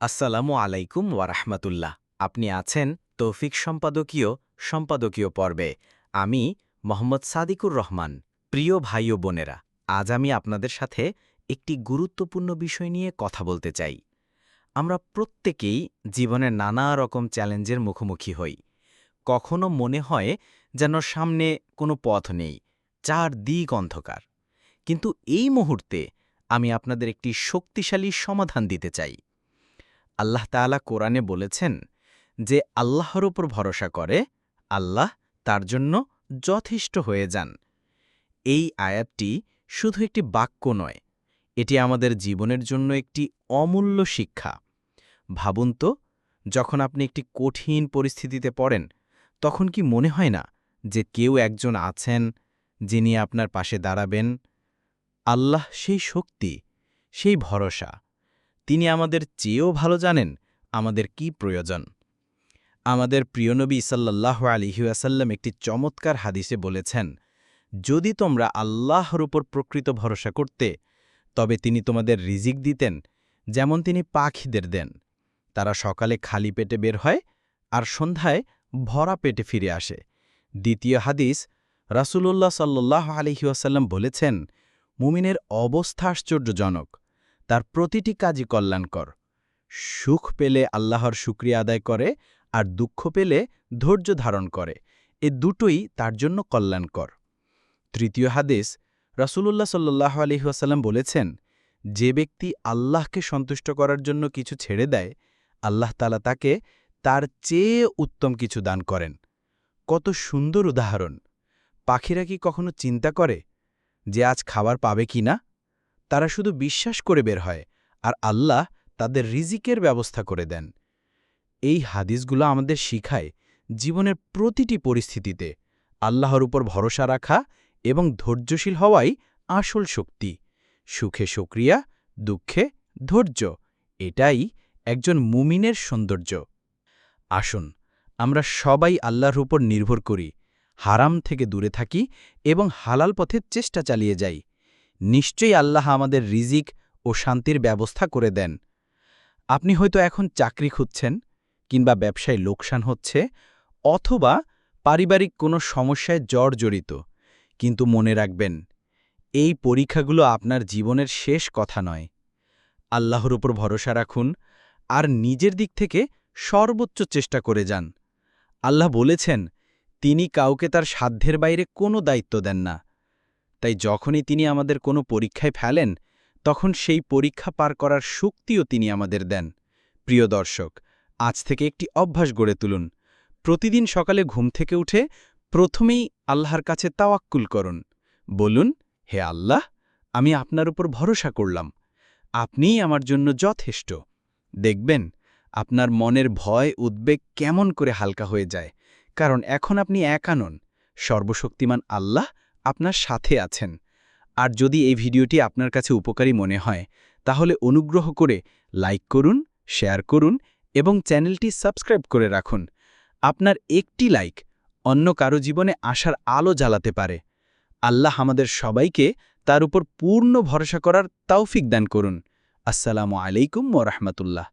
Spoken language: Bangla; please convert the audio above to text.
আসসালামু আলাইকুম ওয়ারাহমাতুল্লাহ। আপনি আছেন তৌফিক সম্পাদকীয় পর্বে। আমি মোহাম্মদ সাদিকুর রহমান। প্রিয় ভাই ও বোনেরা, আজ আমি আপনাদের সাথে একটি গুরুত্বপূর্ণ বিষয় নিয়ে কথা বলতে চাই। আমরা প্রত্যেকেই জীবনে নানা রকম চ্যালেঞ্জের মুখোমুখি হই। কখনো মনে হয় যেন সামনে কোনো পথ নেই, চারদিক অন্ধকার। কিন্তু এই মুহূর্তে আমি আপনাদের একটি শক্তিশালী সমাধান দিতে চাই। আল্লাহ তাআলা কোরআনে বলেছেন যে আল্লাহর উপর ভরসা করে, আল্লাহ তার জন্য যথেষ্ট হয়ে যান। এই আয়াতটি শুধু একটি বাক্য নয়, এটি আমাদের জীবনের জন্য একটি অমূল্য শিক্ষা। ভাবুন তো, যখন আপনি একটি কঠিন পরিস্থিতিতে পড়েন, তখন কি মনে হয় না যে কেউ একজন আছেন যিনি আপনার পাশে দাঁড়াবেন? আল্লাহ সেই শক্তি, সেই ভরসা। তিনি আমাদের চেয়েও ভালো জানেন আমাদের কি প্রয়োজন। আমাদের প্রিয় নবী সাল্লাল্লাহু আলাইহি ওয়াসাল্লাম একটি চমৎকার হাদিসে বলেছেন, যদি তোমরা আল্লাহর উপর প্রকৃত ভরসা করতে, তবে তিনি তোমাদের রিজিক দিতেন যেমন তিনি পাখিদের দেন। তারা সকালে খালি পেটে বের হয় আর সন্ধ্যায় ভরা পেটে ফিরে আসে। দ্বিতীয় হাদিস, রাসূলুল্লাহ সাল্লাল্লাহু আলাইহি ওয়াসাল্লাম বলেছেন, মুমিনের অবস্থা আশ্চর্যজনক, তার প্রতিটি কাজই কল্যাণকর। সুখ পেলে আল্লাহর শুকরিয়া আদায় করে আর দুঃখ পেলে ধৈর্য ধারণ করে, এ দুটোই তার জন্য কল্যাণকর। তৃতীয় হাদিস, রাসূলুল্লাহ সাল্লাল্লাহু আলাইহি ওয়াসাল্লাম বলেছেন, যে ব্যক্তি আল্লাহকে সন্তুষ্ট করার জন্য কিছু ছেড়ে দেয়, আল্লাহ তাআলা তাকে তার চেয়ে উত্তম কিছু দান করেন। কত সুন্দর উদাহরণ! পাখিরা কি কখনো চিন্তা করে যে আজ খাবার পাবে কি না? তারা শুধু বিশ্বাস করে বের হয়, আর আল্লাহ তাদের রিজিকের ব্যবস্থা করে দেন। এই হাদিসগুলো আমাদের শিখায় জীবনের প্রতিটি পরিস্থিতিতে আল্লাহর উপর ভরসা রাখা এবং ধৈর্যশীল হওয়াই আসল শক্তি। সুখে শুকরিয়া, দুঃখে ধৈর্য, এটাই একজন মুমিনের সৌন্দর্য। আসুন, আমরা সবাই আল্লাহর উপর নির্ভর করি, হারাম থেকে দূরে থাকি এবং হালাল পথের চেষ্টা চালিয়ে যাই। নিশ্চয়ই আল্লাহ আমাদের রিজিক ও শান্তির ব্যবস্থা করে দেন। আপনি হয়তো এখন চাকরি খুঁজছেন, কিংবা ব্যবসায় লোকসান হচ্ছে, অথবা পারিবারিক কোনো সমস্যায় জর্জরিত। কিন্তু মনে রাখবেন, এই পরীক্ষাগুলো আপনার জীবনের শেষ কথা নয়। আল্লাহর উপর ভরসা রাখুন আর নিজের দিক থেকে সর্বোচ্চ চেষ্টা করে যান। আল্লাহ বলেছেন, তিনি কাউকে তার সাধ্যের বাইরে কোনো দায়িত্ব দেন না। তাই যখনই তিনি আমাদের কোনো পরীক্ষায় ফেলেন, তখন সেই পরীক্ষা পার করার শক্তিও তিনি আমাদের দেন। প্রিয় দর্শক, আজ থেকে একটি অভ্যাস গড়ে তুলুন। প্রতিদিন সকালে ঘুম থেকে উঠে প্রথমেই আল্লাহর কাছে তাওয়াক্কুল করুন। বলুন, হে আল্লাহ, আমি আপনার উপর ভরসা করলাম, আপনিই আমার জন্য যথেষ্ট। দেখবেন, আপনার মনের ভয় উদ্বেগ কেমন করে হালকা হয়ে যায়, কারণ এখন আপনি একা নন, সর্বশক্তিমান আল্লাহ আপনার সাথে আছেন। আর যদি এই ভিডিওটি আপনার কাছে উপকারী মনে হয়, তাহলে অনুগ্রহ করে লাইক করুন, শেয়ার করুন এবং চ্যানেলটি সাবস্ক্রাইব করে রাখুন। আপনার একটি লাইক অন্য কারো জীবনে আশার আলো জ্বালাতে পারে। আল্লাহ আমাদের সবাইকে তার উপর পূর্ণ ভরসা করার তৌফিক দান করুন। আসসালামু আলাইকুম ওয়া রাহমাতুল্লাহ।